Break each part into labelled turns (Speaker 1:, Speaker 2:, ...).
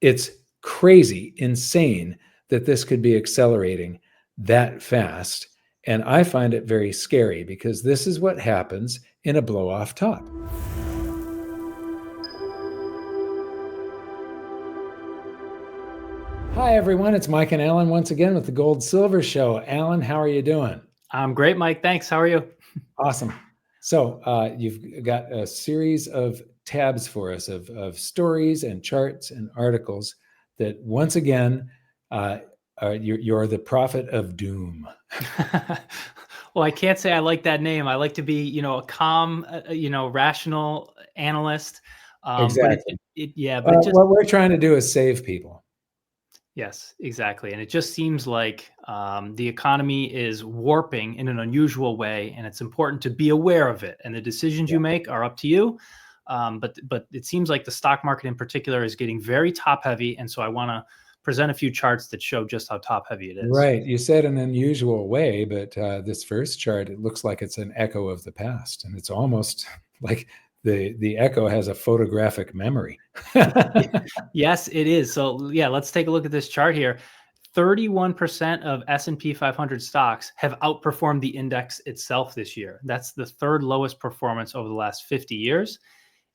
Speaker 1: it's crazy, insane that this could be accelerating that fast. And I find it very scary because this is what happens in a blow-off top. Hi, everyone. It's Mike and Alan once again with the Gold Silver Show. Alan, how are you doing?
Speaker 2: I'm great, Mike. Thanks. How are you?
Speaker 1: Awesome. So you've got a series of tabs for us of stories and charts and articles that once again, you're the prophet of doom.
Speaker 2: Well, I can't say I like that name. I like to be, a calm, rational analyst.
Speaker 1: Exactly.
Speaker 2: But
Speaker 1: what we're trying to do is save people.
Speaker 2: Yes, exactly. And it just seems like the economy is warping in an unusual way, and it's important to be aware of it. And the decisions you make are up to you. But it seems like the stock market in particular is getting very top heavy. And so I want to present a few charts that show just how top heavy it is.
Speaker 1: Right. You said an unusual way, but this first chart, it looks like it's an echo of the past. And it's almost like the echo has a photographic memory.
Speaker 2: Yes, it is. So yeah, let's take a look at this chart here. 31% of S&P 500 stocks have outperformed the index itself this year. That's the third lowest performance over the last 50 years.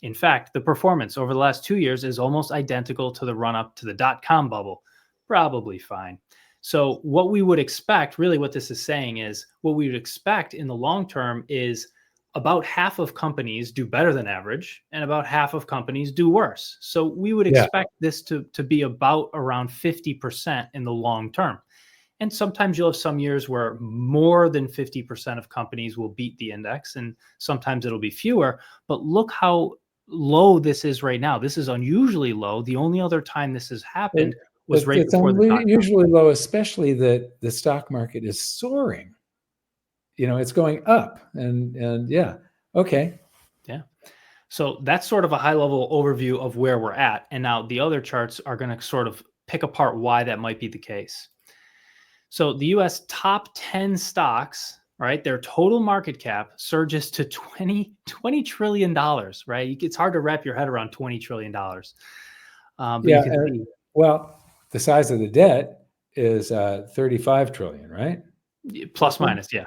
Speaker 2: In fact, the performance over the last 2 years is almost identical to the run-up to the dot-com bubble. Probably fine. So what we would expect, really what this is saying is, what we would expect in the long term is about half of companies do better than average and about half of companies do worse. So we would expect this to be about around 50% in the long term. And sometimes you'll have some years where more than 50% of companies will beat the index, and sometimes it'll be fewer. But look how low this is right now. This is unusually low. The only other time this has happened was right before the dot-com.
Speaker 1: Usually low, especially that the stock market is soaring. It's going up and yeah. Okay.
Speaker 2: Yeah. So that's sort of a high level overview of where we're at. And now the other charts are going to sort of pick apart why that might be the case. So the US top 10 stocks, right, their total market cap surges to $20 trillion, right? It's hard to wrap your head around $20 trillion.
Speaker 1: Well, the size of the debt is 35 trillion, right?
Speaker 2: Plus minus, yeah.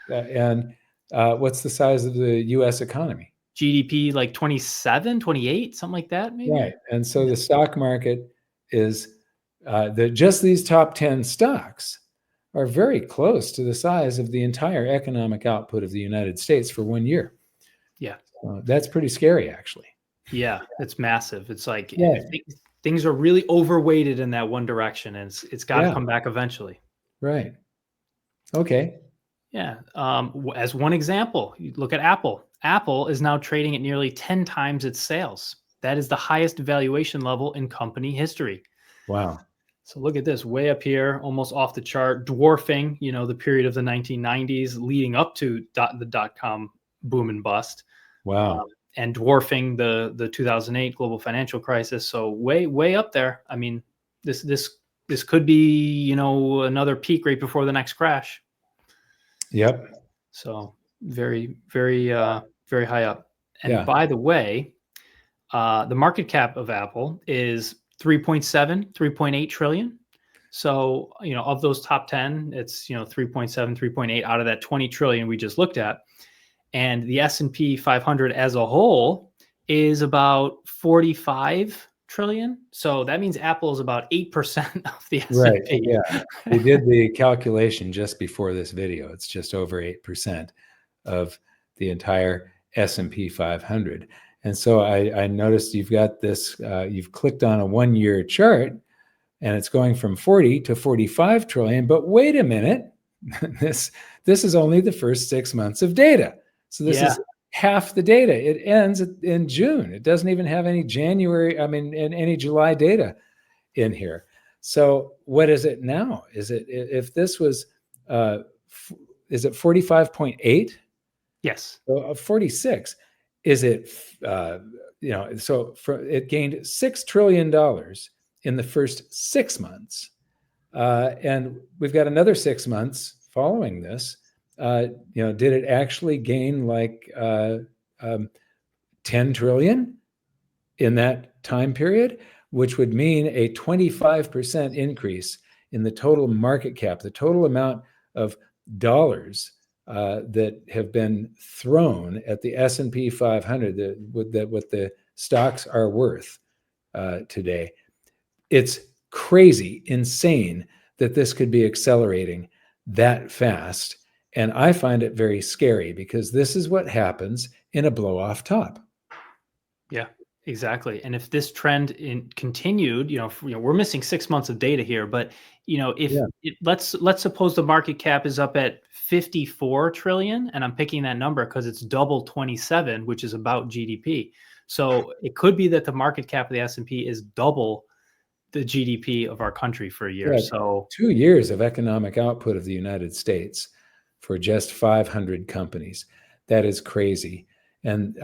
Speaker 1: And what's the size of the U.S. economy?
Speaker 2: GDP like 27, 28, something like that, maybe?
Speaker 1: Right. And so the stock market is, just these top 10 stocks are very close to the size of the entire economic output of the United States for 1 year.
Speaker 2: Yeah.
Speaker 1: That's pretty scary, actually.
Speaker 2: Yeah, it's massive. It's like things are really overweighted in that one direction, and it's got to come back eventually.
Speaker 1: Right. Okay.
Speaker 2: Yeah. As one example, you look at Apple. Apple is now trading at nearly 10 times its sales. That is the highest valuation level in company history.
Speaker 1: Wow.
Speaker 2: So look at this, way up here, almost off the chart, dwarfing, the period of the 1990s leading up to the dot-com boom and bust.
Speaker 1: Wow.
Speaker 2: And dwarfing the 2008 global financial crisis. So way up there. I mean, this could be, another peak right before the next crash.
Speaker 1: Yep.
Speaker 2: So very, very, very high up. And by the way, the market cap of Apple is 3.7, 3.8 trillion. So, of those top 10, it's, 3.7, 3.8 out of that 20 trillion we just looked at. And the S&P 500 as a whole is about 45 trillion. So that means Apple is about 8% of the S&P.
Speaker 1: Right. Yeah. We did the calculation just before this video. It's just over 8% of the entire S&P 500. And so I noticed you've got this, you've clicked on a 1-year chart and it's going from 40 to 45 trillion. But wait a minute, this is only the first 6 months of data. So this is half the data. It ends in June. It doesn't even have any any July data in here. So what is it now? Is it, if this was, is it 45.8?
Speaker 2: Yes.
Speaker 1: So 46. Is it, so it gained $6 trillion in the first 6 months. And we've got another 6 months following this. Did it actually gain like 10 trillion in that time period? which would mean a 25% increase in the total market cap, the total amount of dollars that have been thrown at the S&P 500, that what the stocks are worth today. It's crazy, insane that this could be accelerating that fast. And I find it very scary because this is what happens in a blow off top.
Speaker 2: Yeah, exactly. And if this trend continued, we're missing 6 months of data here, but if let's suppose the market cap is up at 54 trillion, and I'm picking that number because it's double 27, which is about GDP. So it could be that the market cap of the S&P is double the GDP of our country for a year.
Speaker 1: Yeah,
Speaker 2: so
Speaker 1: 2 years of economic output of the United States for just 500 companies. That is crazy. And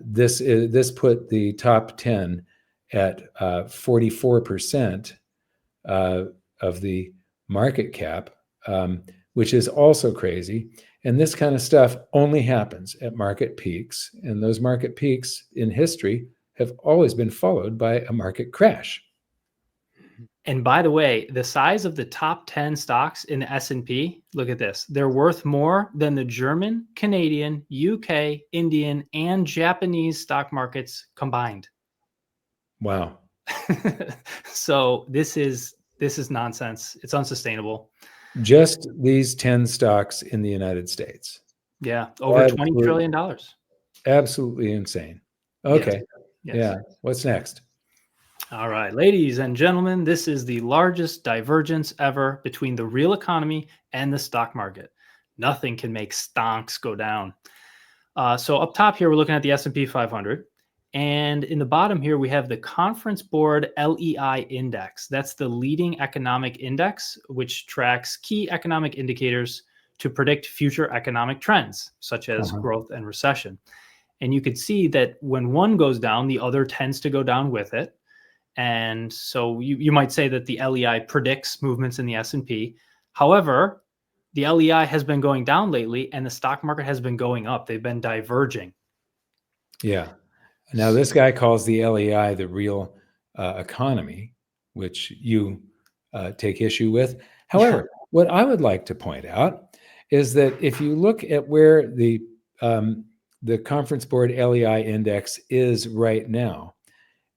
Speaker 1: this put the top 10 at 44% of the market cap, which is also crazy. And this kind of stuff only happens at market peaks. And those market peaks in history have always been followed by a market crash.
Speaker 2: And by the way, the size of the top 10 stocks in the S&P, look at this. They're worth more than the German, Canadian, UK, Indian, and Japanese stock markets combined.
Speaker 1: Wow.
Speaker 2: So this is nonsense. It's unsustainable.
Speaker 1: Just these 10 stocks in the United States.
Speaker 2: Yeah, over $20 trillion.
Speaker 1: Absolutely insane. Okay.
Speaker 2: Yes.
Speaker 1: Yeah. What's next?
Speaker 2: All right, ladies and gentlemen, this is the largest divergence ever between the real economy and the stock market. Nothing can make stonks go down. So up top here, we're looking at the S&P 500. And in the bottom here, we have the Conference Board LEI Index. That's the leading economic index, which tracks key economic indicators to predict future economic trends, such as growth and recession. And you could see that when one goes down, the other tends to go down with it. And so you might say that the LEI predicts movements in the S&P. However, the LEI has been going down lately and the stock market has been going up. They've been diverging.
Speaker 1: Yeah. Now, this guy calls the LEI the real economy, which you take issue with. However, what I would like to point out is that if you look at where the Conference Board LEI index is right now,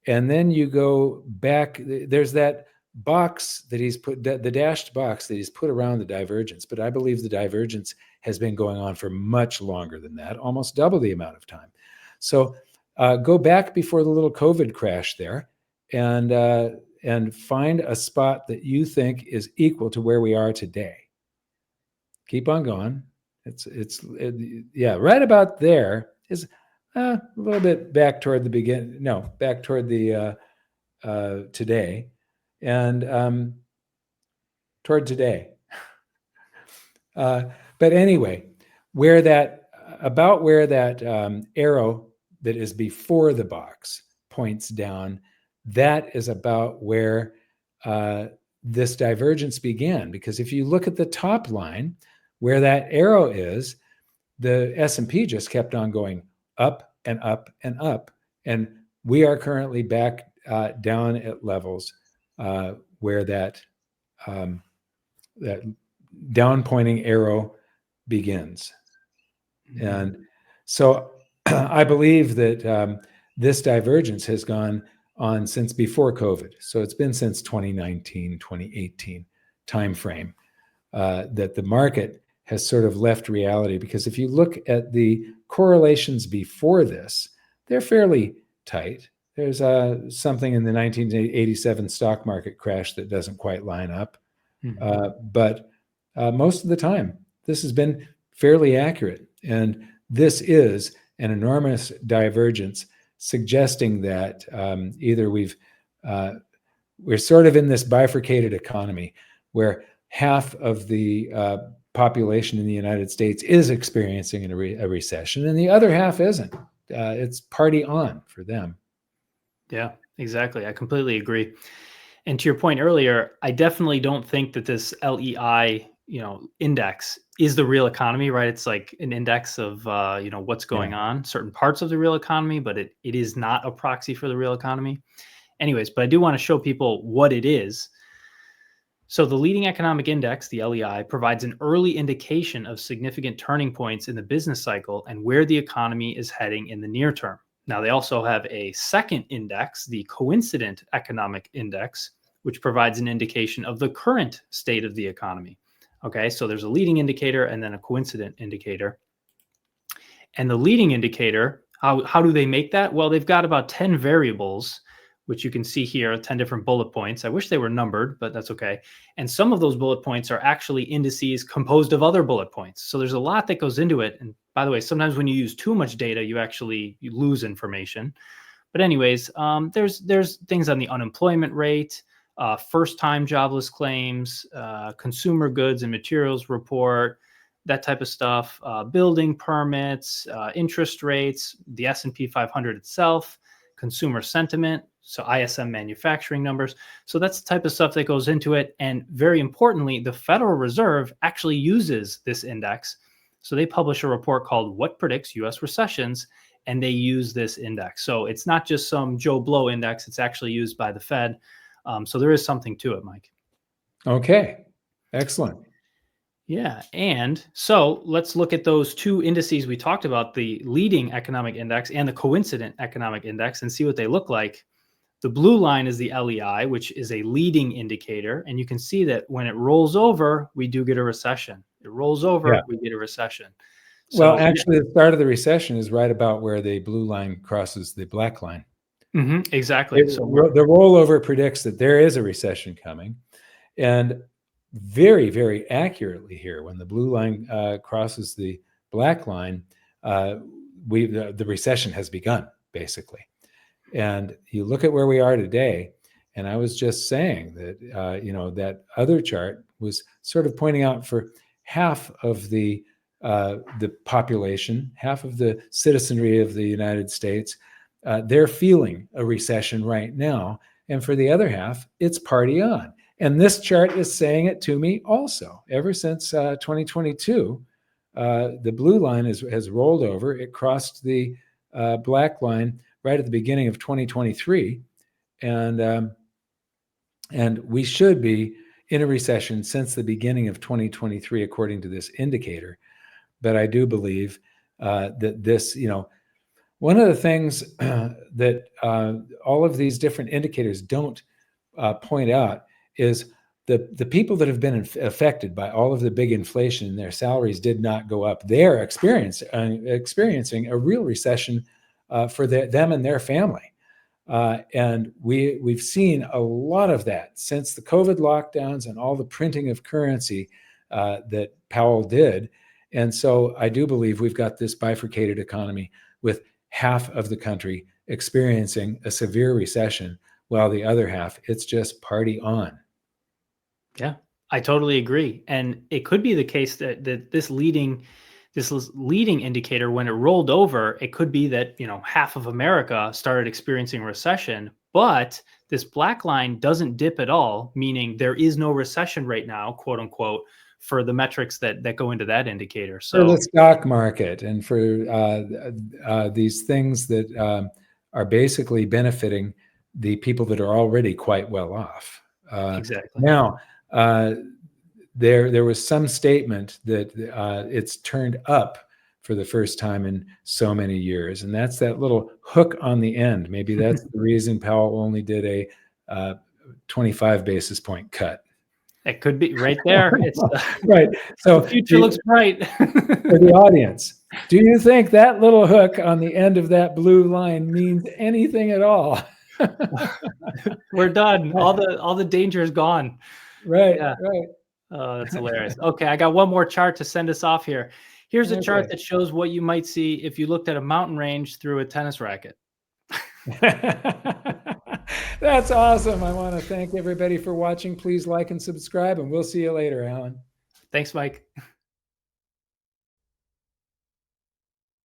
Speaker 1: and then you go back, there's that box that he's put, the dashed box that he's put around the divergence. But I believe the divergence has been going on for much longer than that, almost double the amount of time. So go back before the little COVID crash there and find a spot that you think is equal to where we are today. Keep on going. Yeah, right about there is a little bit back toward the beginning. No, back toward the today, and toward today. But anyway, where that arrow that is before the box points down, that is about where this divergence began. Because if you look at the top line, where that arrow is, the S&P just kept on going up and up and up. And we are currently back down at levels where that down pointing arrow begins. And so I believe that this divergence has gone on since before COVID. So it's been since 2019, 2018 timeframe that the market has sort of left reality. Because if you look at the correlations before this, they're fairly tight. There's something in the 1987 stock market crash that doesn't quite line up. But most of the time, this has been fairly accurate. And this is an enormous divergence, suggesting that either we're sort of in this bifurcated economy where half of the population in the United States is experiencing a recession and the other half isn't. It's party on for them.
Speaker 2: Yeah, exactly. I completely agree. And to your point earlier, I definitely don't think that this LEI, index is the real economy, right? It's like an index of, what's going on, certain parts of the real economy, but it is not a proxy for the real economy. Anyways, but I do want to show people what it is. So the leading economic index, the LEI, provides an early indication of significant turning points in the business cycle and where the economy is heading in the near term. Now, they also have a second index, the coincident economic index, which provides an indication of the current state of the economy. Okay, so there's a leading indicator and then a coincident indicator. And the leading indicator, how do they make that? Well, they've got about 10 variables, which you can see here, 10 different bullet points. I wish they were numbered, but that's okay. And some of those bullet points are actually indices composed of other bullet points. So there's a lot that goes into it. And by the way, sometimes when you use too much data, you lose information. But anyways, there's things on the unemployment rate, first-time jobless claims, consumer goods and materials report, that type of stuff, building permits, interest rates, the S&P 500 itself, consumer sentiment, so ISM manufacturing numbers. So that's the type of stuff that goes into it. And very importantly, the Federal Reserve actually uses this index. So they publish a report called What Predicts U.S. Recessions, and they use this index. So it's not just some Joe Blow index. It's actually used by the Fed. So there is something to it, Mike.
Speaker 1: Okay, excellent.
Speaker 2: Yeah. And so let's look at those two indices we talked about, the leading economic index and the coincident economic index, and see what they look like. The blue line is the LEI, which is a leading indicator. And you can see that when it rolls over, we do get a recession. It rolls over, we get a recession. So,
Speaker 1: well, actually, the start of the recession is right about where the blue line crosses the black line.
Speaker 2: Exactly.
Speaker 1: So the rollover predicts that there is a recession coming. And very, very accurately here, when the blue line crosses the black line, the recession has begun, basically. And you look at where we are today, and I was just saying that, that other chart was sort of pointing out for half of the population, half of the citizenry of the United States, they're feeling a recession right now. And for the other half, it's party on. And this chart is saying it to me also. Ever since 2022, the blue line has rolled over. It crossed the black line right at the beginning of 2023. And we should be in a recession since the beginning of 2023, according to this indicator. But I do believe that this, one of the things that all of these different indicators don't point out is the people that have been affected by all of the big inflation, their salaries did not go up. They're experiencing a real recession for them and their family. And we've seen a lot of that since the COVID lockdowns and all the printing of currency that Powell did. And so I do believe we've got this bifurcated economy with half of the country experiencing a severe recession, while the other half, it's just party on.
Speaker 2: Yeah, I totally agree. And it could be the case that this leading indicator, when it rolled over, it could be that, half of America started experiencing recession, but this black line doesn't dip at all, meaning there is no recession right now, quote unquote, for the metrics that go into that indicator. So
Speaker 1: for the stock market and for these things that are basically benefiting the people that are already quite well off.
Speaker 2: Exactly.
Speaker 1: Now, there was some statement that it's turned up for the first time in so many years, and that's that little hook on the end. Maybe that's the reason Powell only did a 25 basis point cut.
Speaker 2: It could be right there. It's
Speaker 1: right. So
Speaker 2: the future looks bright.
Speaker 1: For the audience, do you think that little hook on the end of that blue line means anything at all?
Speaker 2: We're done. All the danger is gone.
Speaker 1: Right. Yeah. Right.
Speaker 2: Oh, that's hilarious. Okay, I got one more chart to send us off here. Here's a chart that shows what you might see if you looked at a mountain range through a tennis racket.
Speaker 1: That's awesome. I want to thank everybody for watching. Please like and subscribe, and we'll see you later, Alan.
Speaker 2: Thanks, Mike.